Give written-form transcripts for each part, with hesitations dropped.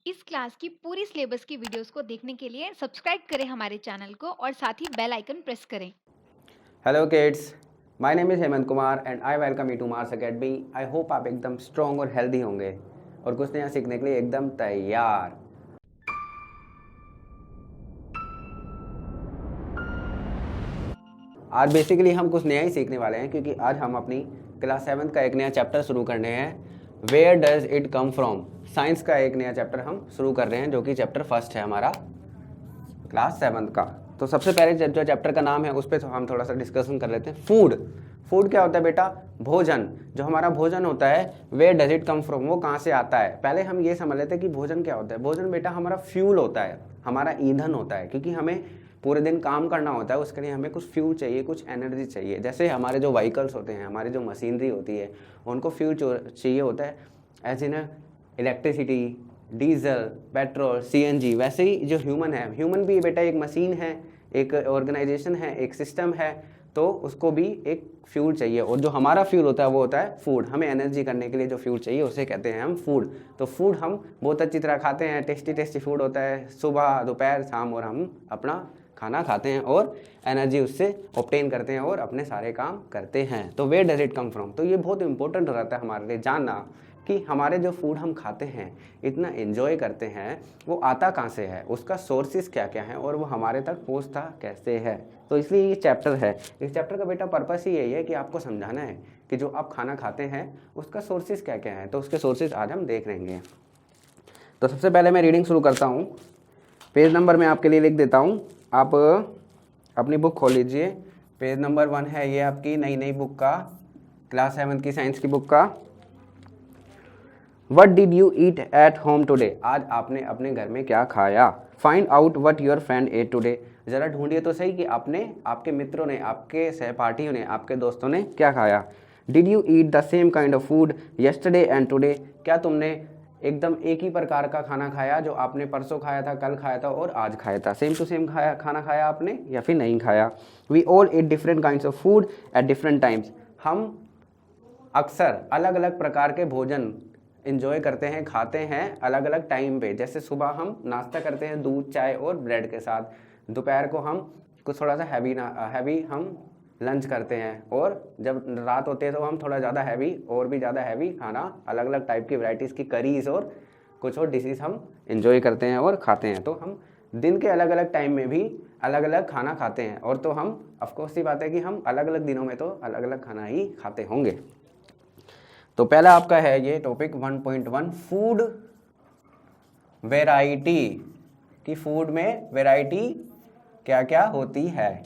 इस क्लास की पूरी सिलेबस की वीडियोस को देखने के लिए सब्सक्राइब करें हमारे चैनल को और साथ ही बेल आइकन प्रेस करें। Hello kids, my name is Hemant Kumar and I welcome you to Mars Academy. I hope आप एकदम स्ट्रॉन्ग और हेल्दी होंगे और कुछ नया सीखने के लिए एकदम तैयार। आज बेसिकली हम कुछ नया ही सीखने वाले हैं क्योंकि आज हम अपनी क्लास 7 का एक नया चैप्टर शुरू करने हैं। Where does it come from. Science का एक नया चैप्टर हम शुरू कर रहे हैं जो कि चैप्टर फर्स्ट है हमारा क्लास 7 का। तो सबसे पहले जो चैप्टर का नाम है उस पर हम थोड़ा सा डिस्कशन कर लेते हैं। फूड। फूड क्या होता है बेटा? भोजन। जो हमारा भोजन होता है where does it come from, वो कहाँ से आता है। पहले हम ये समझ लेते हैं कि भोजन क्या होता है। भोजन बेटा हमारा फ्यूल होता है, हमारा ईंधन होता है, क्योंकि हमें पूरे दिन काम करना होता है, उसके लिए हमें कुछ फ्यूल चाहिए, कुछ एनर्जी चाहिए। जैसे हमारे जो व्हीकल्स होते हैं, हमारी जो मशीनरी होती है, उनको फ्यूल चाहिए होता है, as in electricity, diesel, petrol, CNG. वैसे ही जो ह्यूमन है, ह्यूमन भी बेटा एक मशीन है, एक ऑर्गेनाइजेशन है, एक सिस्टम है, तो उसको भी एक फ्यूल चाहिए। और जो हमारा फ्यूल होता है वो होता है फूड। हमें एनर्जी करने के लिए जो फ्यूल चाहिए उसे कहते हैं हम फूड। तो फूड हम बहुत अच्छी तरह खाते हैं, टेस्टी टेस्टी फूड होता है, सुबह दोपहर शाम, और हम अपना खाना खाते हैं और एनर्जी उससे ऑब्टेन करते हैं और अपने सारे काम करते हैं। तो where does it come from, तो ये बहुत इंपॉर्टेंट रहता है हमारे लिए जानना कि हमारे जो फूड हम खाते हैं, इतना एंजॉय करते हैं, वो आता कहाँ से है, उसका सोर्सेज क्या क्या है और वो हमारे तक पहुँचता कैसे है। तो इसलिए ये चैप्टर है। इस चैप्टर का बेटा पर्पस ही यही है कि आपको समझाना है कि जो आप खाना खाते हैं उसका सोर्सेज क्या क्या है। तो उसके सोर्सेज आज हम देख लेंगे। तो सबसे पहले मैं रीडिंग शुरू करता हूँ। पेज नंबर मैं आपके लिए लिख देता हूँ, आप अपनी बुक खोल लीजिए। पेज नंबर 1 है ये आपकी नई बुक का, क्लास 7 की साइंस की बुक का। What did you eat at home today, आज आपने अपने घर में क्या खाया। Find out what your friend at today, ज़रा ढूंढिए तो सही कि आपने, आपके मित्रों ने, आपके सहपाठियों ने, आपके दोस्तों ने क्या खाया। Did you eat the same kind of food yesterday and today, क्या तुमने एकदम एक ही प्रकार का खाना खाया जो आपने परसों खाया था, कल खाया था और आज खाया था। सेम टू सेम खाना खाया आपने या फिर नहीं खाया। We all eat different kinds of food at different times, हम अक्सर अलग अलग प्रकार के भोजन इंजॉय करते हैं, खाते हैं अलग अलग टाइम पे। जैसे सुबह हम नाश्ता करते हैं दूध, चाय और ब्रेड के साथ, दोपहर को हम कुछ थोड़ा सा हैवी हम लंच करते हैं, और जब रात होती है तो हम थोड़ा ज़्यादा हैवी और भी ज़्यादा हैवी खाना, अलग अलग टाइप की वैराइटीज़ की करीज और कुछ और डिशेज हम इंजॉय करते हैं और खाते हैं। तो हम दिन के अलग अलग टाइम में भी अलग अलग खाना खाते हैं, और तो हम ऑफकोर्स ही बात है कि हम अलग अलग दिनों में तो अलग अलग खाना ही खाते होंगे। तो पहला आपका है ये टॉपिक 1.1, फूड वैरायटी, कि फूड में वैरायटी क्या क्या होती है।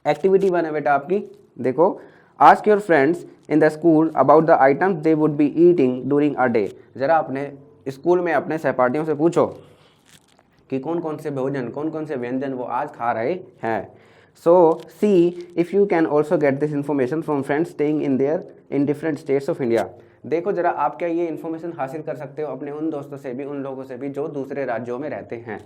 एक्टिविटी 1 है बेटा आपकी, देखो। Ask your friends in the school about the items they would be eating during a day, जरा अपने स्कूल में अपने सहपाठियों से पूछो कि कौन कौन से भोजन, कौन कौन से व्यंजन वो आज खा रहे हैं। So see if you can also get this information from friends staying in different states of India, देखो जरा आप क्या ये इन्फॉर्मेशन हासिल कर सकते हो अपने उन दोस्तों से भी, उन लोगों से भी जो दूसरे राज्यों में रहते हैं।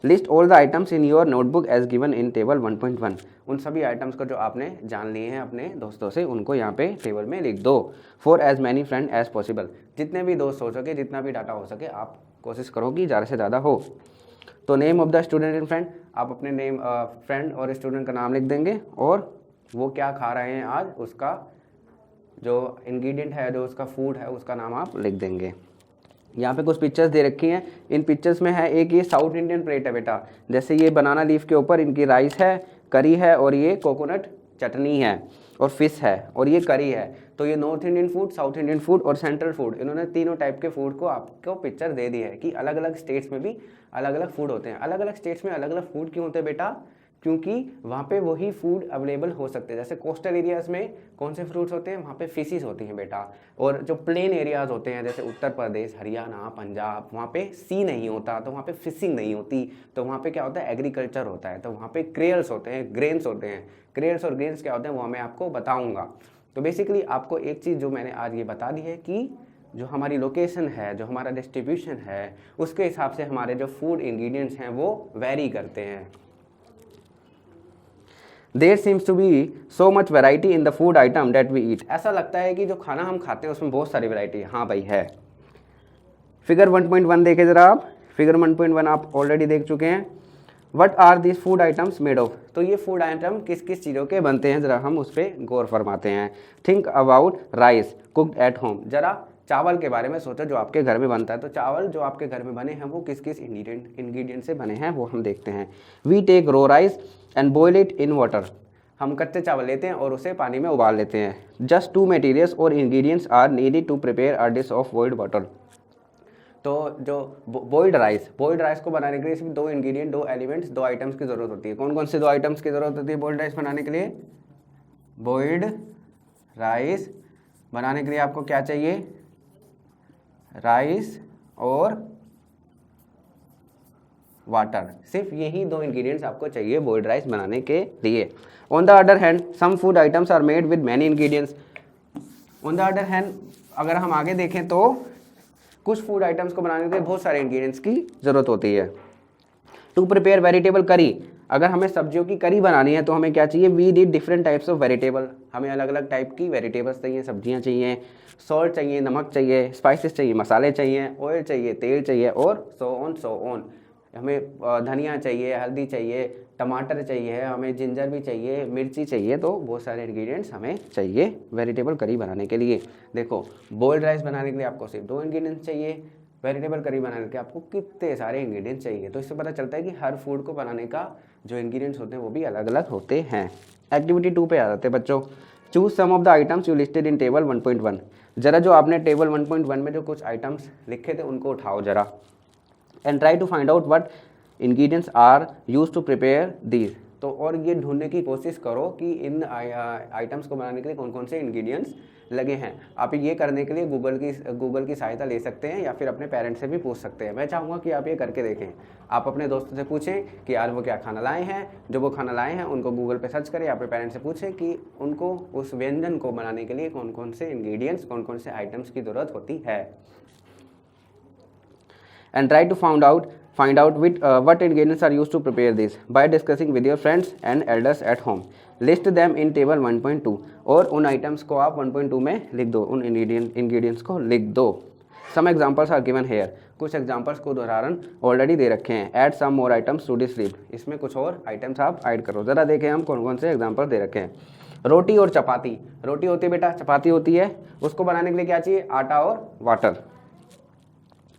List all the items in your notebook as given in table 1.1, उन सभी आइटम्स को जो आपने जान लिए हैं अपने दोस्तों से, उनको यहाँ पे टेबल में लिख दो। For as many friend as possible, जितने भी दोस्त हो सके, जितना भी डाटा हो सके, आप कोशिश करो कि ज़्यादा से ज़्यादा हो। तो name of the student and friend, आप अपने नेम, फ्रेंड और स्टूडेंट का नाम लिख देंगे, और वो क्या खा रहे हैं आज, उसका जो इंग्रेडिएंट है, जो उसका फूड है, उसका नाम आप लिख देंगे। यहाँ पे कुछ पिक्चर्स दे रखी हैं, इन पिक्चर्स में है एक ये साउथ इंडियन प्लेट है बेटा, जैसे ये बनाना लीफ के ऊपर इनकी राइस है, करी है, और ये कोकोनट चटनी है, और फिश है, और ये करी है। तो ये north Indian food, south Indian food और सेंट्रल फूड, इन्होंने तीनों टाइप के फूड को आपको पिक्चर दे दी है कि अलग अलग स्टेट्स में भी अलग अलग फूड होते हैं। अलग अलग स्टेट्स में अलग अलग फूड क्यों होते हैं बेटा? क्योंकि वहाँ पे वही फूड अवेलेबल हो सकते हैं। जैसे कोस्टल एरियाज़ में कौन से फ्रूट्स होते हैं, वहाँ पे फिशेस होती हैं बेटा, और जो प्लेन एरियाज़ होते हैं जैसे उत्तर प्रदेश, हरियाणा, पंजाब, वहाँ पे सी नहीं होता, तो वहाँ पे फिशिंग नहीं होती, तो वहाँ पे क्या होता है, एग्रीकल्चर होता है, तो वहाँ पे क्रेल्स होते हैं, ग्रेन्स होते हैं। क्रेल्स और ग्रेन्स क्या होते हैं वो मैं आपको बताऊँगा। तो बेसिकली आपको एक चीज़ जो मैंने आज ये बता दी है कि जो हमारी लोकेशन है, जो हमारा डिस्ट्रीब्यूशन है, उसके हिसाब से हमारे जो फूड इंग्रेडिएंट्स हैं वो वेरी करते हैं। There seems to be so much variety in the food item that we eat, ऐसा लगता है कि जो खाना हम खाते हैं उसमें बहुत सारी वेराइटी है। हाँ भाई है। फिगर 1.1 देखे जरा आप, फिगर 1.1 आप ऑलरेडी देख चुके हैं। What are this food items made of, तो ये फूड आइटम किस किस चीज़ों के बनते हैं, ज़रा हम उस पर गौर फरमाते हैं। Think about rice cooked at home, ज़रा चावल के बारे में सोचो जो आपके घर में बनता है। तो चावल जो आपके घर में बने हैं वो किस किस इंग्रेडिएंट से बने हैं वो हम देखते हैं। We take raw rice and boil it in water, हम कच्चे चावल लेते हैं और उसे पानी में उबाल लेते हैं। जस्ट 2 मटेरियल्स और ingredients are needed to prepare a dish of boiled water, तो जो बॉइल्ड राइस को बनाने के लिए सिर्फ 2 इंग्रेडिएंट, 2 एलिमेंट्स, 2 आइटम्स की ज़रूरत होती है। कौन कौन से 2 आइटम्स की ज़रूरत होती है बॉइल्ड राइस बनाने के लिए? बॉइल्ड राइस बनाने के लिए आपको क्या चाहिए? राइस और वाटर, सिर्फ यही 2 इंग्रेडिएंट्स आपको चाहिए बॉइल्ड राइस बनाने के लिए। On the other hand some food items are made with many ingredients, on the other hand अगर हम आगे देखें तो कुछ फूड आइटम्स को बनाने के लिए बहुत सारे इंग्रेडिएंट्स की ज़रूरत होती है। टू प्रिपेयर वेजिटेबल करी, अगर हमें सब्जियों की करी बनानी है तो हमें क्या चाहिए? We need different types of vegetable, हमें अलग अलग टाइप की वेजिटेबल्स चाहिए, सब्जियां चाहिए, सॉल्ट चाहिए, नमक चाहिए, स्पाइसेस चाहिए, मसाले चाहिए, ऑयल चाहिए, तेल चाहिए और सो ऑन। हमें धनिया चाहिए, हल्दी चाहिए, टमाटर चाहिए, हमें जिंजर भी चाहिए, मिर्ची चाहिए, तो बहुत सारे इंग्रेडिएंट्स हमें चाहिए वेजिटेबल करी बनाने के लिए। देखो बॉइल्ड राइस बनाने के लिए आपको सिर्फ 2 इंग्रेडिएंट्स चाहिए, वेजिटेबल करी बनाने के लिए आपको कितने सारे इंग्रेडिएंट्स चाहिए। तो इससे पता चलता है कि हर फूड को बनाने का जो इंग्रेडिएंट्स होते हैं वो भी अलग अलग होते हैं। एक्टिविटी 2 पे आ जाते हैं बच्चों। Choose some of the items you listed in table 1.1, जरा जो आपने टेबल 1.1 में जो कुछ आइटम्स लिखे थे उनको उठाओ जरा, and try to find out what ingredients are used to prepare these, तो और ये ढूंढने की कोशिश करो कि इन आइटम्स को बनाने के लिए कौन कौन से इंग्रेडिएंट्स लगे हैं। आप ये करने के लिए गूगल की सहायता ले सकते हैं या फिर अपने पेरेंट्स से भी पूछ सकते हैं। मैं चाहूँगा कि आप ये करके देखें, आप अपने दोस्तों से पूछें कि आज वो क्या खाना लाए हैं, जो वो खाना लाए हैं उनको गूगल पे सर्च करें या अपने पेरेंट्स से पूछें कि उनको उस व्यंजन को बनाने के लिए कौन कौन से इंग्रेडिएंट्स, कौन कौन से आइटम्स की ज़रूरत होती है। And try to find out what ingredients are used to prepare this by discussing with your friends and elders at home. List them in table 1.2, और उन आइटम्स को आप 1.2 में लिख दो, उन इंग्रेडिएंट्स को लिख दो। Some examples are given here, कुछ एग्जाम्पल्स को उदाहरण ऑलरेडी दे रखे हैं। Add some more items to this list, इसमें कुछ और आइटम्स आप ऐड करो। ज़रा देखें हम कौन कौन से एग्जाम्पल दे रखे हैं। रोटी और चपाती, रोटी होती है बेटा, चपाती होती है, उसको बनाने के लिए क्या चाहिए? आटा और वाटर।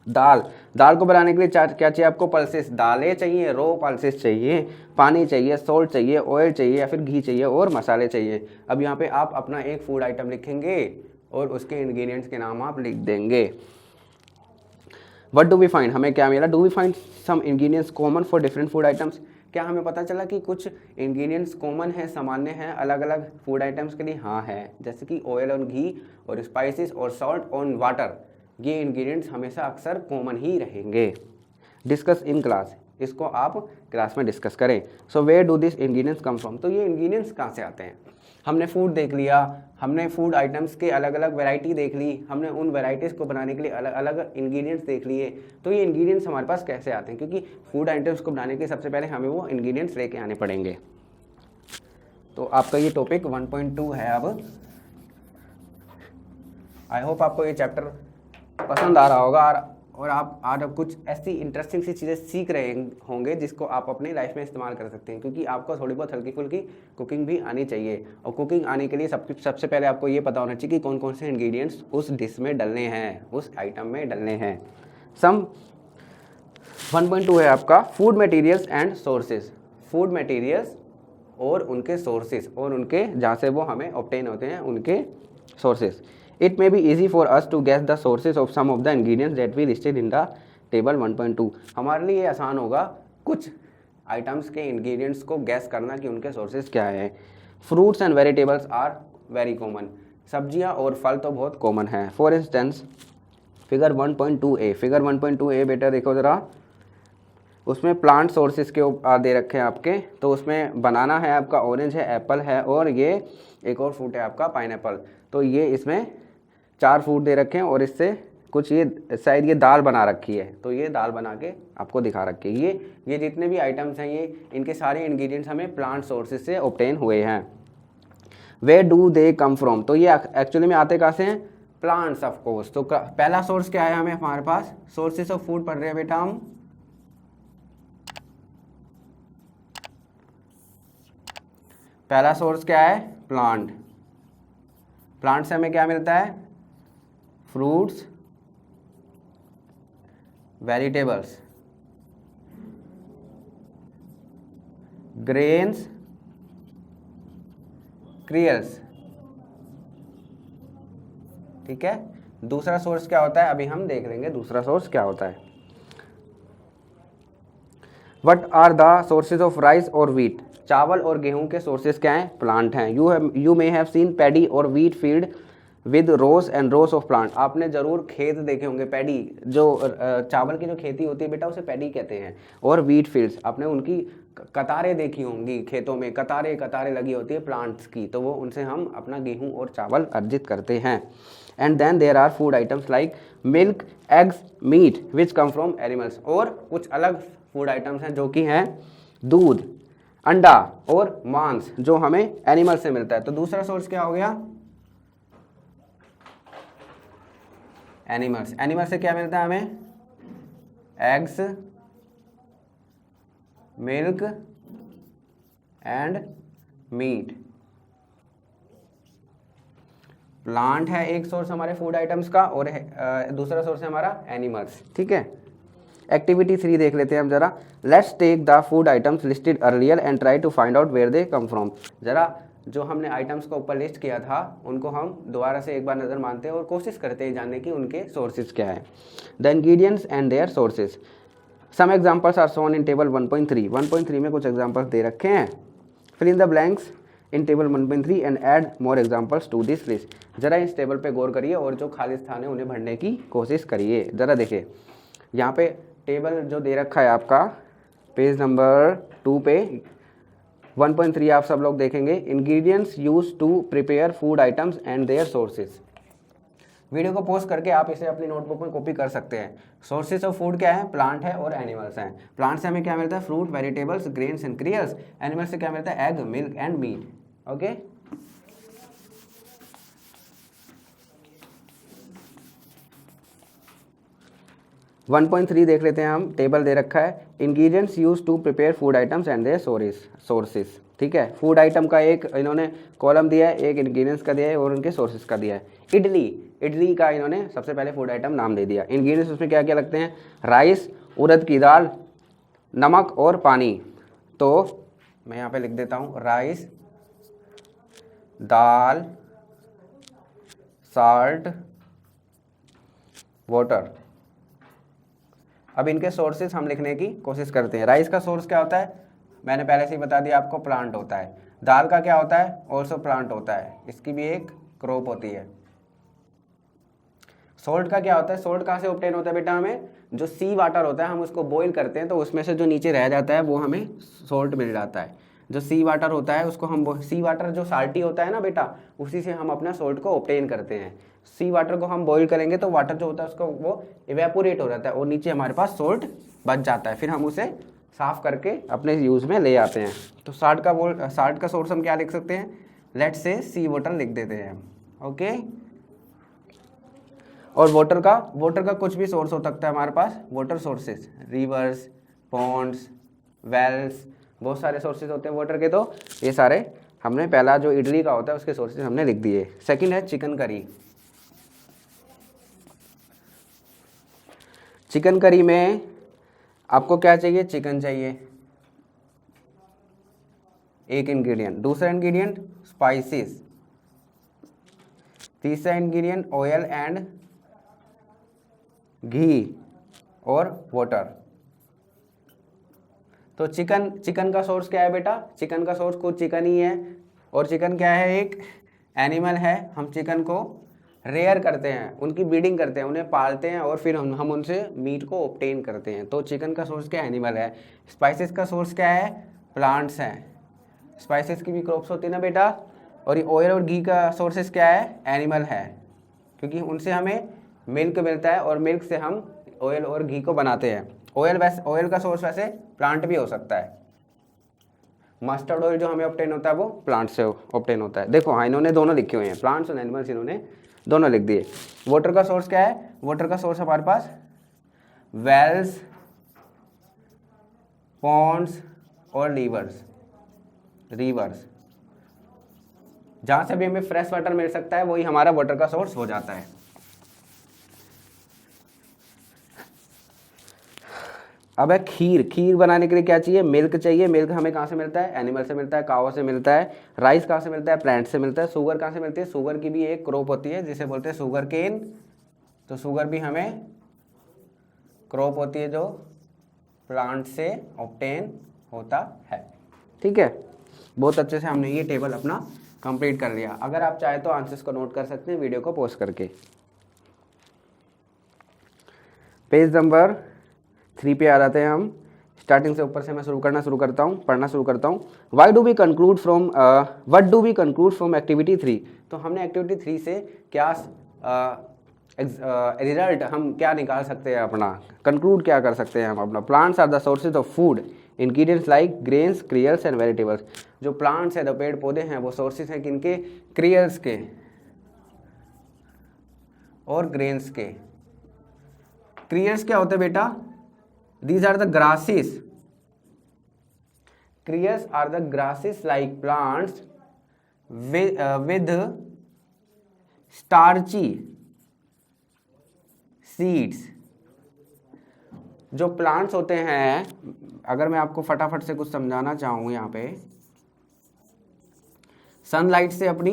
दाल को बनाने के लिए क्या चाहिए आपको? पल्सेस, दालें चाहिए, रो पल्सेस चाहिए, पानी चाहिए, सॉल्ट चाहिए, ऑयल चाहिए या फिर घी चाहिए और मसाले चाहिए। अब यहाँ पे आप अपना एक फूड आइटम लिखेंगे और उसके इंग्रेडिएंट्स के नाम आप लिख देंगे। व्हाट डू वी फाइंड, हमें क्या मिला? Do we find some ingredients common for different food items, क्या हमें पता चला कि कुछ इंग्रेडिएंट्स कॉमन है, सामान्य हैं अलग अलग फूड आइटम्स के लिए? हाँ है, जैसे कि ऑयल और घी और स्पाइसेस और सॉल्ट और वाटर, ये इंग्रेडिएंट्स हमेशा अक्सर कॉमन ही रहेंगे। डिस्कस इन क्लास, इसको आप क्लास में डिस्कस करें। So where do this ingredients come from, तो ये इंग्रेडिएंट्स कहाँ से आते हैं? हमने फूड देख लिया, हमने फूड आइटम्स के अलग अलग वैरायटी देख ली, हमने उन वैरायटीज़ को बनाने के लिए अलग अलग इंग्रेडिएंट्स देख लिए। तो ये इंग्रेडिएंट्स हमारे पास कैसे आते हैं? क्योंकि फूड आइटम्स को बनाने के लिए सबसे पहले हमें वो इंग्रेडिएंट्स लेके आने पड़ेंगे। तो आपका ये टॉपिक 1.2 है। अब आई होप आपको ये चैप्टर पसंद आ रहा होगा और आप आज अब कुछ ऐसी इंटरेस्टिंग सी चीज़ें सीख रहे होंगे जिसको आप अपनी लाइफ में इस्तेमाल कर सकते हैं। क्योंकि आपको थोड़ी बहुत हल्की फुल्की कुकिंग भी आनी चाहिए, और कुकिंग आने के लिए सबसे पहले आपको ये पता होना चाहिए कि कौन कौन से इंग्रेडिएंट्स उस डिश में डलने हैं, उस आइटम में डलने हैं। सम 1.2 है आपका food materials and sources, food materials और उनके सोर्सेज, और उनके जहाँ से वो हमें ऑब्टेन होते हैं उनके sources. It may be easy for us to guess the sources of some of the ingredients that we listed in the table 1.2. हमारे लिए आसान होगा कुछ आइटम्स के इंग्रेडिएंट्स को गैस करना कि उनके सोर्सेज क्या हैं। Fruits and vegetables are very common, सब्जियां और फल तो बहुत कॉमन है। For instance figure 1.2a, figure 1.2a बेटा देखो ज़रा, उसमें प्लांट सोर्सेज के दे रखे हैं आपके। तो उसमें बनाना है आपका, ऑरेंज है, एप्पल है और ये एक और फ्रूट है आपका पाइनएप्पल। तो ये इसमें 4 फ्रूट दे रखे हैं और इससे कुछ ये शायद ये दाल बना रखी है, तो ये दाल बना के आपको दिखा रखी है। ये जितने भी आइटम्स हैं ये इनके सारे इंग्रेडिएंट्स हमें प्लांट सोर्सेज से ऑब्टेन हुए हैं। Where do they come from, तो ये एक्चुअली में आते कहाँ से हैं? Plants of course. तो पहला सोर्स क्या है हमें हमारे पास, सोर्सेस ऑफ फूड पढ़ रहे हैं बेटा हम। पहला सोर्स क्या है, प्लांट। प्लांट से हमें क्या मिलता है, फ्रूट्स, वेजिटेबल्स, ग्रेन्स, क्रियल्स। ठीक है, दूसरा सोर्स क्या होता है, अभी हम देख लेंगे दूसरा सोर्स क्या होता है। What are the sources of rice और व्हीट। चावल और गेहूं के सोर्सेज क्या हैं, प्लांट हैं। You may have seen paddy और wheat field with rows and rows of plant. आपने जरूर खेत देखे होंगे, पैडी जो चावल की जो खेती होती है बेटा उसे पैडी कहते हैं। और व्हीट फील्ड्स आपने उनकी कतारें देखी होंगी, खेतों में कतारें कतारें लगी होती है प्लांट्स की, तो वो उनसे हम अपना गेहूं और चावल अर्जित करते हैं। And then there are food items like milk, eggs, meat which come from animals. और कुछ अलग फूड आइटम्स हैं जो कि हैं दूध, अंडा और मांस जो हमें एनिमल से मिलता है। तो दूसरा सोर्स क्या हो गया, एनिमल्स। एनिमल से क्या मिलता है हमें, eggs, milk and meat. Plant है एक सोर्स हमारे फूड आइटम्स का और दूसरा सोर्स है हमारा एनिमल्स। ठीक है, एक्टिविटी 3 देख लेते हैं हम जरा। Let's take the food items listed earlier and try to find out where they come from. जरा जो हमने आइटम्स को ऊपर लिस्ट किया था उनको हम दोबारा से एक बार नज़र मारते हैं और कोशिश करते हैं जानने की उनके सोर्सेज क्या है। The ingredients and their sources. Some examples are shown in table 1.3। 1.3 में कुछ एग्जाम्पल्स दे रखे हैं। Fill in the blanks in table 1.3 and add more examples to this list. जरा इस टेबल पे गौर करिए और जो खाली स्थान है उन्हें भरने की कोशिश करिए। जरा देखिए यहाँ पे टेबल जो दे रखा है आपका पेज नंबर 2 पे 1.3 आप सब लोग देखेंगे। Ingredients use to prepare food items and their sources. Video को पोस्ट करके आप इसे अपनी नोटबुक में कॉपी कर सकते हैं। सोर्सेज ऑफ फूड क्या है, प्लांट है और एनिमल्स हैं। प्लांट से हमें क्या मिलता है, fruit, vegetables, grains and cereals. Animal से क्या मिलता है, egg, milk and meat. Okay, one 1.3 देख लेते हैं हम। टेबल दे रखा है, ingredients use to prepare food items and their sources. ठीक है, फूड आइटम का एक इन्होंने कॉलम दिया है, एक इंग्रेडिएंट्स का दिया है और उनके सोर्सेज का दिया है। इडली, इडली का इन्होंने सबसे पहले फूड आइटम नाम दे दिया। इंग्रेडिएंट्स उसमें क्या क्या लगते हैं, राइस, उड़द की दाल, नमक और पानी। तो मैं यहाँ पे लिख देता हूँ, राइस, दाल, साल्ट, वाटर। अब इनके सोर्सेज हम लिखने की कोशिश करते हैं। राइस का सोर्स क्या होता है, मैंने पहले से ही बता दिया आपको, प्लांट होता है। दाल का क्या होता है, ऑल्सो प्लांट होता है, इसकी भी एक क्रॉप होती है। सोल्ट का क्या होता है, सोल्ट कहाँ से ऑब्टेन होता है बेटा, हमें जो सी वाटर होता है हम उसको बॉईल करते हैं तो उसमें से जो नीचे रह जाता है वो हमें सोल्ट मिल जाता है। जो सी वाटर होता है उसको हम, सी वाटर जो साल्टी होता है ना बेटा, उसी से हम अपना सोल्ट को ऑब्टेन करते हैं। सी वाटर को हम बॉईल करेंगे तो वाटर जो होता है उसको वो इवेपोरेट हो जाता है और नीचे हमारे पास सोल्ट बच जाता है। फिर हम उसे साफ करके अपने यूज़ में ले आते हैं। तो साल्ट का सोर्स हम क्या लिख सकते हैं, लेट्स से सी वाटर लिख देते हैं। ओके, और वाटर का कुछ भी सोर्स हो सकता है हमारे पास, water sources, rivers, ponds, wells, बहुत सारे सोर्सेज होते हैं वाटर के। तो ये सारे हमने, पहला जो इडली का होता है उसके सोर्सेज हमने लिख दिए। सेकंड है चिकन करी। चिकन करी में आपको क्या चाहिए, चिकन चाहिए, एक इंग्रेडिएंट। दूसरा इंग्रेडिएंट स्पाइसेस। तीसरा इंग्रेडिएंट ऑयल एंड घी और वाटर। तो चिकन का सोर्स क्या है बेटा, चिकन का सोर्स खुद चिकन ही है। और चिकन क्या है, एक एनिमल है। हम चिकन को रेयर करते हैं, उनकी ब्रीडिंग करते हैं, उन्हें पालते हैं और फिर हम उनसे मीट को ऑब्टेन करते हैं। तो चिकन का सोर्स क्या है, एनिमल है। स्पाइसेस का सोर्स क्या है, प्लांट्स हैं। स्पाइसेस की भी क्रॉप्स होती है ना बेटा। और ये ऑयल और घी का सोर्सेस क्या है, एनिमल है, क्योंकि उनसे हमें मिल्क मिलता है और मिल्क से हम ऑयल और घी को बनाते हैं। ऑयल का सोर्स वैसे प्लांट भी हो सकता है। मस्टर्ड ऑयल जो हमें ऑब्टेन होता है वो प्लांट से ऑब्टेन होता है। देखो हाँ, इन्होंने दोनों लिखे हुए हैं, प्लांट्स और एनिमल्स इन्होंने दोनों लिख दिए। वाटर का सोर्स क्या है? वाटर का सोर्स हमारे पास वेल्स, पॉन्ड्स और रिवर्स, जहां से भी हमें फ्रेश वाटर मिल सकता है वही हमारा वाटर का सोर्स हो जाता है। अब है खीर बनाने के लिए क्या चाहिए? मिल्क चाहिए। मिल्क हमें कहाँ से मिलता है? एनिमल से मिलता है, काऊ से मिलता है। राइस कहाँ से मिलता है? प्लांट से मिलता है। शुगर कहाँ से मिलती है? शुगर की भी एक क्रॉप होती है जिसे बोलते हैं शुगर केन। तो शुगर भी हमें क्रॉप होती है जो प्लांट से ऑब्टेन होता है। ठीक है, बहुत अच्छे से हमने ये टेबल अपना कंप्लीट कर लिया। अगर आप चाहे तो आंसर्स को नोट कर सकते हैं वीडियो को पॉज करके। पेज नंबर 3 पे आ जाते हैं हम। स्टार्टिंग से ऊपर से मैं पढ़ना शुरू करता हूँ। What do we conclude from activity 3? तो हमने एक्टिविटी 3 से क्या रिजल्ट हम क्या निकाल सकते हैं अपना, कंक्लूड क्या कर सकते हैं हम अपना? Plants are the sources of food, ingredients like grains, cereals and vegetables. जो प्लांट्स है, जो पेड़ पौधे हैं, वो सोर्सेज हैं किनके? क्रियल्स के और ग्रेन्स के। क्रियल्स क्या होते हैं बेटा? These are the grasses. Crias are the grasses like plants with starchy seeds. जो प्लांट्स होते हैं, अगर मैं आपको फटाफट से कुछ समझाना चाहूँ यहाँ पे, सनलाइट से अपनी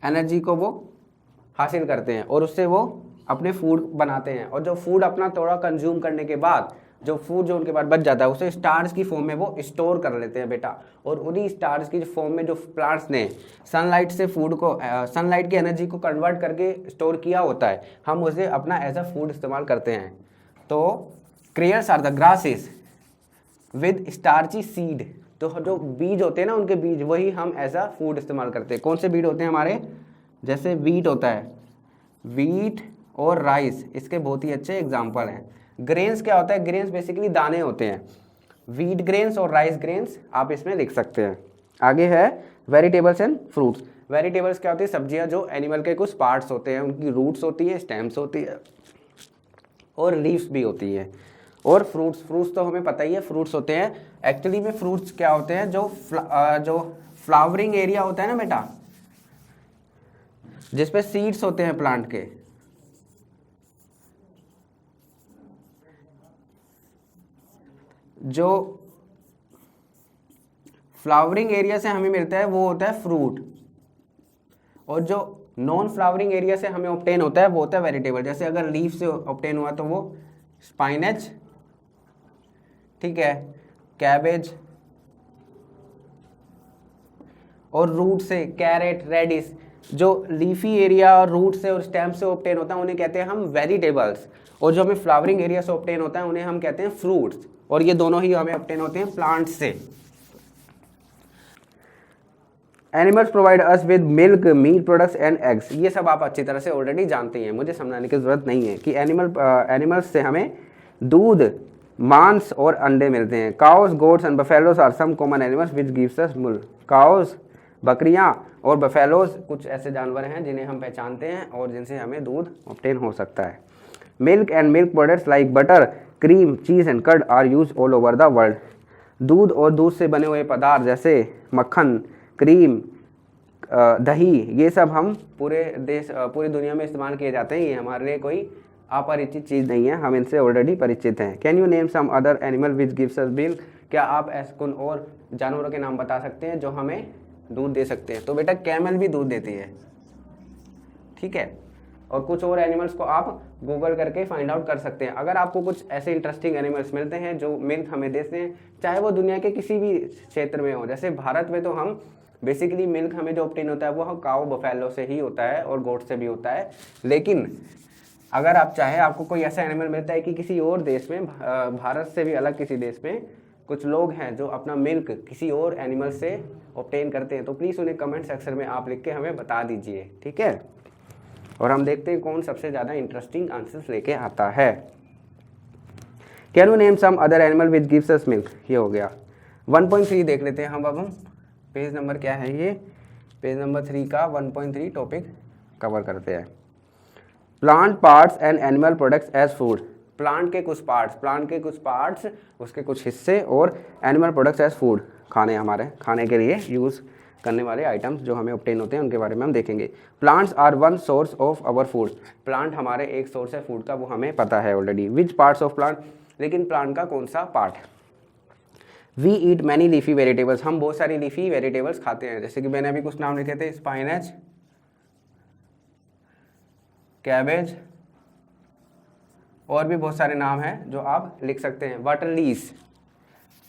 एनर्जी को वो हासिल करते हैं और उससे वो अपने फूड बनाते हैं। और जो फूड अपना थोड़ा कंज्यूम करने के बाद जो फूड जो उनके पास बच जाता है उसे स्टार्च की फॉर्म में वो स्टोर कर लेते हैं बेटा। और उन्हीं स्टार्च की फॉर्म में जो प्लांट्स ने सनलाइट से फूड को सनलाइट की एनर्जी को कन्वर्ट करके स्टोर किया होता है, हम उसे अपना एज अ फूड इस्तेमाल करते हैं। तो cereals are the grasses with starchy seed. तो जो बीज होते हैं ना, उनके बीज, वही हम एज अ फूड इस्तेमाल करते हैं। कौन से बीज होते हैं हमारे? जैसे वीट होता है, वीट और राइस इसके बहुत ही अच्छे एग्जाम्पल हैं। ग्रेन्स क्या होता है? ग्रेन्स बेसिकली दाने होते हैं। वीट ग्रेन्स और राइस ग्रेन्स आप इसमें लिख सकते हैं। आगे है वेजिटेबल्स एंड फ्रूट्स। वेजिटेबल्स क्या होती है? सब्जियां जो एनिमल के कुछ पार्ट्स होते हैं, उनकी रूट्स होती है, स्टेम्स होती है और लीव्स भी होती है। और फ्रूट्स तो हमें पता ही है, फ्रूट्स होते हैं। एक्चुअली में फ्रूट्स क्या होते हैं? जो फ्लावरिंग एरिया होता है ना बेटा, जिसपे सीड्स होते हैं प्लांट के, जो फ्लावरिंग एरिया से हमें मिलता है वो होता है फ्रूट। और जो नॉन फ्लावरिंग एरिया से हमें ऑब्टेन होता है वो होता है वेजिटेबल। जैसे अगर लीफ से ऑब्टेन हुआ तो वो स्पाइनच, ठीक है, कैबेज, और रूट से कैरेट, रेडिस। जो लीफी एरिया और रूट से और स्टेम से ऑब्टेन होता है उन्हें कहते हैं हम वेजिटेबल्स। और जो हमें फ्लावरिंग एरिया से ऑब्टेन होता है उन्हें हम कहते हैं फ्रूट्स। और ये दोनों ही हमें ऑब्टेन होते हैं प्लांट से। Animals provide us with milk, meat products and eggs. ये सब आप अच्छी तरह से ऑलरेडी जानते हैं, मुझे समझाने की जरूरत नहीं है कि एनिमल्स से हमें दूध, मांस और अंडे मिलते हैं। Cows, goats and buffaloes are some common animals which gives us milk. Cows, बकरियां और बफेलोस कुछ ऐसे जानवर हैं जिन्हें हम पहचानते हैं और जिनसे हमें दूध ऑब्टेन हो सकता है। Milk and milk products like butter, cream, cheese and curd are use all over the world. दूध और दूध से बने हुए पदार्थ जैसे मक्खन, क्रीम, दही, ये सब हम पूरी दुनिया में इस्तेमाल किए जाते हैं। ये हमारे लिए कोई अपरिचित चीज़ नहीं है, हम इनसे ऑलरेडी परिचित हैं। Can you name some other animal which gives us milk? क्या आप ऐसे कौन और जानवरों के नाम बता सकते हैं जो हमें दूध दे सकते हैं? तो बेटा कैमल भी दूध देती है, ठीक है। और कुछ और एनिमल्स को आप गूगल करके फाइंड आउट कर सकते हैं। अगर आपको कुछ ऐसे इंटरेस्टिंग एनिमल्स मिलते हैं जो मिल्क हमें देते हैं, चाहे वो दुनिया के किसी भी क्षेत्र में हो, जैसे भारत में तो हम बेसिकली मिल्क हमें जो ऑब्टेन होता है वो काऊ, बफेलो से ही होता है और गोट से भी होता है। लेकिन अगर आप चाहें, आपको कोई ऐसा एनिमल मिलता है कि किसी और देश में, भारत से भी अलग किसी देश में कुछ लोग हैं जो अपना मिल्क किसी और एनिमल से ऑब्टेन करते हैं, तो प्लीज़ उन्हें कमेंट सेक्शन में आप लिख के हमें बता दीजिए, ठीक है। और हम देखते हैं कौन सबसे ज़्यादा इंटरेस्टिंग आंसर्स लेके आता है। Can you name some other animal which gives us milk? ये हो गया। 1.3 देख लेते हैं हम। अब हम पेज नंबर क्या है ये? पेज नंबर 3 का 1.3 टॉपिक कवर करते हैं। Plant parts and animal products as food, plant के कुछ पार्ट्स उसके कुछ हिस्से और एनिमल प्रोडक्ट्स एज फूड, हमारे खाने के लिए यूज़ करने वाले आइटम्स जो हमें ऑब्टेन होते हैं उनके बारे में हम देखेंगे। Plants are one source of our food, plant हमारे एक सोर्स है फूड का, वो हमें पता है already. Which parts of plant, लेकिन प्लांट का कौन सा part. We eat many leafy vegetables, हम बहुत सारी लीफी वेजिटेबल्स खाते हैं, जैसे कि मैंने अभी कुछ नाम लिखे थे, स्पाइनच, कैबेज, और भी बहुत सारे नाम हैं जो आप लिख सकते हैं। वाटर लीस,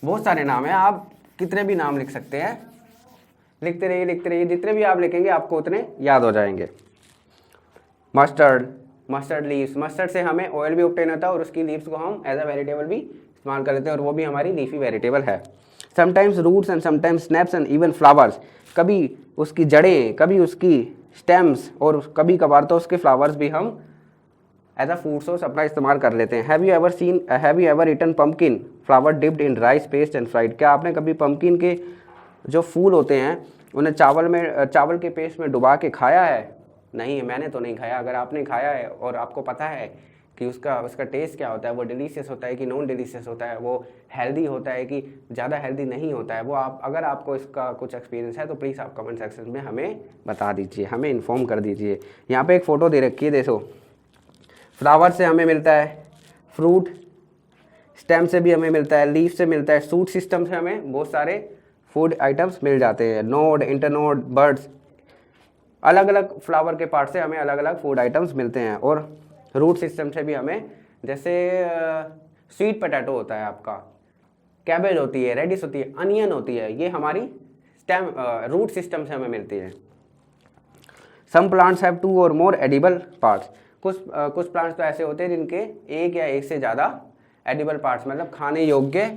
बहुत सारे नाम हैं, आप कितने भी नाम लिख सकते हैं, लिखते रहिए, जितने भी आप लिखेंगे आपको उतने याद हो जाएंगे। मस्टर्ड लीव्स, मस्टर्ड से हमें ऑयल भी ऑब्टेन होता है और उसकी लीव्स को हम एज अ वेजिटेबल भी इस्तेमाल कर लेते हैं और वो भी हमारी लीफी वेजिटेबल है। Sometimes roots and sometimes snaps and even flowers, कभी उसकी जड़ें, कभी उसकी स्टेम्स और कभी कभार तो उसके फ्लावर्स भी हम एज अ फूड सोर्स अपना इस्तेमाल कर लेते हैं। Have you ever eaten pumpkin flower dipped in rice paste and fried, क्या आपने कभी पम्पकिन के जो फूल होते हैं उन्हें चावल के पेस्ट में डुबा के खाया है? नहीं, मैंने तो नहीं खाया। अगर आपने खाया है और आपको पता है कि उसका टेस्ट क्या होता है, वो डिलीशियस होता है कि नॉन डिलीशियस होता है, वो हेल्दी होता है कि ज़्यादा हेल्दी नहीं होता है, वो अगर आपको इसका कुछ एक्सपीरियंस है तो प्लीज़ आप कमेंट सेक्शन में हमें बता दीजिए, हमें इन्फॉर्म कर दीजिए। यहाँ पे एक फ़ोटो दे रखी है, देखो, फ्लावर से हमें मिलता है फ्रूट, स्टेम से भी हमें मिलता है, लीफ से मिलता है, सूट सिस्टम से हमें बहुत सारे फूड आइटम्स मिल जाते हैं, नोड, इंटरनोड, बर्ड्स, अलग अलग फ्लावर के पार्ट से हमें अलग अलग फूड आइटम्स मिलते हैं। और रूट सिस्टम से भी हमें, जैसे स्वीट पोटैटो होता है आपका, कैबेज होती है, रेडिश होती है, अनियन होती है, ये हमारी स्टेम रूट सिस्टम से हमें मिलती है। सम प्लांट्स हैव 2 और मोर एडिबल पार्ट्स, कुछ प्लांट्स तो ऐसे होते हैं जिनके एक या एक से ज़्यादा एडिबल पार्ट्स मतलब खाने योग्य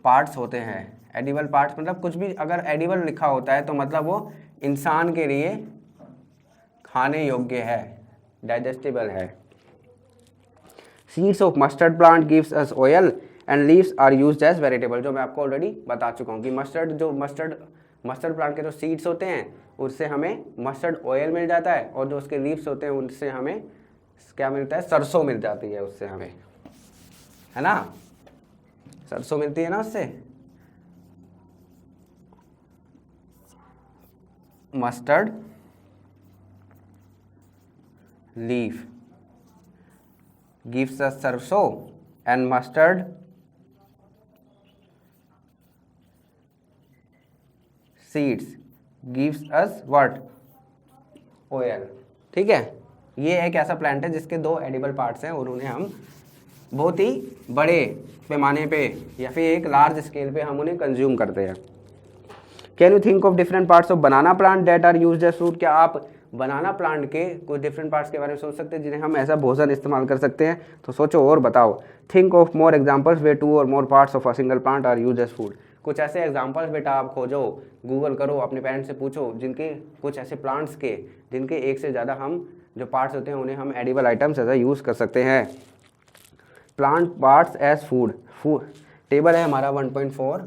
पार्ट्स होते हैं। एडिबल पार्ट्स मतलब कुछ भी अगर एडिबल लिखा होता है तो मतलब वो इंसान के लिए खाने योग्य है, डाइजेस्टेबल है। Seeds of mustard plant gives us oil and leaves are used as vegetable, जो मैं आपको ऑलरेडी बता चुका हूँ कि मस्टर्ड प्लांट के जो सीड्स होते हैं उससे हमें मस्टर्ड ऑयल मिल जाता है और जो उसके लीव्स होते हैं उनसे हमें क्या मिलता है, सरसों मिल जाती है उससे हमें, है ना, सरसों मिलती है ना उससे। मस्टर्ड लीफ gives us सरसों and mustard seeds gives us what, oil। ठीक है, ये एक ऐसा प्लांट है जिसके 2 एडिबल पार्ट्स हैं और उन्हें हम बहुत ही बड़े पैमाने पे या फिर एक लार्ज स्केल पे हम उन्हें कंज्यूम करते हैं। Can you think of different parts of banana plant that are used as fruit, क्या आप बनाना प्लांट के कुछ डिफरेंट पार्ट्स के बारे में सोच सकते हैं जिन्हें हम ऐसा भोजन इस्तेमाल कर सकते हैं? तो सोचो और बताओ। Think of more examples where 2 और more parts of a single plant are used as food, कुछ ऐसे एग्जाम्पल्स बेटा आप खोजो, गूगल करो, अपने पेरेंट्स से पूछो जिनके कुछ ऐसे प्लांट्स के जिनके एक से ज़्यादा हम जो पार्ट्स होते हैं उन्हें हम एडिबल आइटम्स ऐसा यूज़ कर सकते हैं। Plant parts as food, table है हमारा 1.4,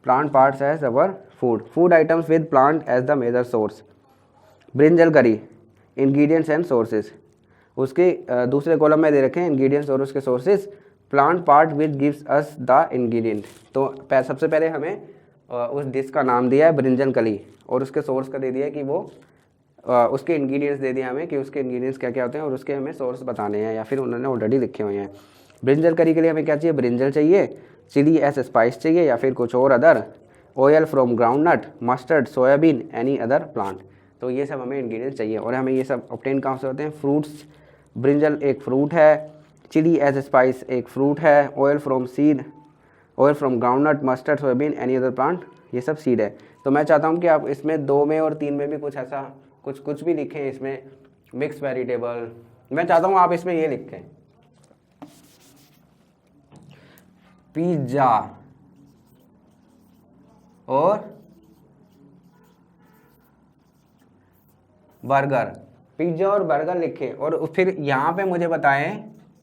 plant parts as our food items with plant as the major source. Brinjal curry, ingredients and sources, उसके दूसरे कॉलम में दे रखे हैं इंग्रेडिएंट्स और उसके sources. Plant part which gives us the ingredient, तो सबसे पहले हमें उस डिश का नाम दिया है ब्रिंजल कली और उसके सोर्स का दे दिया है कि वो उसके इंग्रेडिएंट्स दे दिया हमें कि उसके इंग्रेडिएंट्स क्या क्या होते हैं और उसके हमें सोर्स बताने हैं या फिर उन्होंने ऑलरेडी लिखे हुए हैं। ब्रिंजल करी के लिए हमें क्या चाहिए, ब्रिंजल चाहिए, चिली एज स्पाइस चाहिए या फिर कुछ और other, oil from groundnut, mustard, soybean, any other plant, तो ये सब हमें इंग्रेडिएंट्स चाहिए और हमें ये सब ऑब्टेन कहाँ से होते हैं, फ्रूट्स। ब्रिंजल एक फ्रूट है, चिली एज स्पाइस एक फ्रूट है, oil from groundnut, mustard, soybean, any other plant, ये सब सीड है। तो मैं चाहता हूँ कि आप इसमें 2 में और 3 में भी कुछ ऐसा कुछ भी लिखें, इसमें मिक्स वेजिटेबल, मैं चाहता हूँ आप इसमें ये लिखें पिज्ज़ा और बर्गर, पिज्ज़ा और बर्गर लिखें और फिर यहाँ पे मुझे बताएं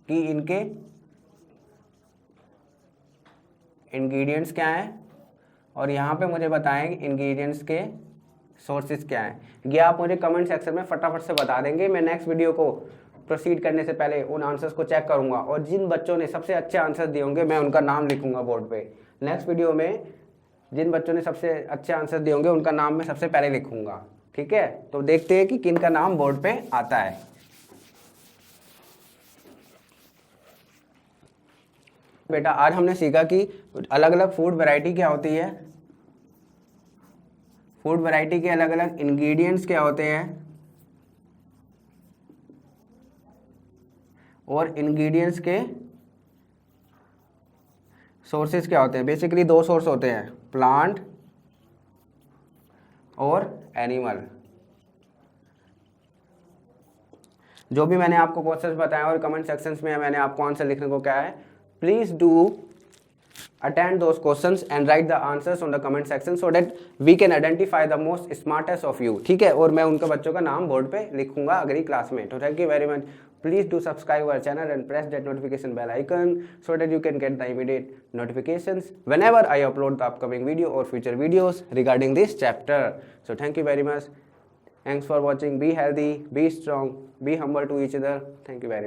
कि इनके इंग्रेडिएंट्स क्या हैं और यहाँ पे मुझे बताएं कि इंग्रेडिएंट्स के सोर्सेज क्या हैं, ये आप मुझे कमेंट सेक्शन में फटाफट से बता देंगे। मैं नेक्स्ट वीडियो को प्रोसीड करने से पहले उन आंसर्स को चेक करूंगा और जिन बच्चों ने सबसे अच्छे आंसर दिए होंगे मैं उनका नाम लिखूंगा बोर्ड पे। नेक्स्ट वीडियो में जिन बच्चों ने सबसे अच्छे आंसर दिए होंगे उनका नाम मैं सबसे पहले लिखूंगा, ठीक है। तो देखते हैं कि किन का नाम बोर्ड पे आता है। बेटा आज हमने सीखा कि अलग अलग फूड वैरायटी क्या होती है, फूड वैरायटी के अलग अलग इंग्रेडिएंट्स क्या होते हैं और इंग्रेडिएंट्स के सोर्सेज क्या होते हैं। बेसिकली दो सोर्स होते हैं, प्लांट और एनिमल। जो भी मैंने आपको क्वेश्चंस बताए और कमेंट सेक्शंस में मैंने आपको आंसर लिखने को कहा है, please do attend those questions and write the answers on the comment section so that we can identify the most smartest of you, ठीक है। और मैं उनके बच्चों का नाम बोर्ड पे लिखूंगा अगली क्लास में। तो thank you very much. Please do subscribe our channel and press that notification bell icon so that you can get the immediate notifications whenever I upload the upcoming video or future videos regarding this chapter. So thank you very much. Thanks for watching. Be healthy, be strong, be humble to each other. Thank you very much.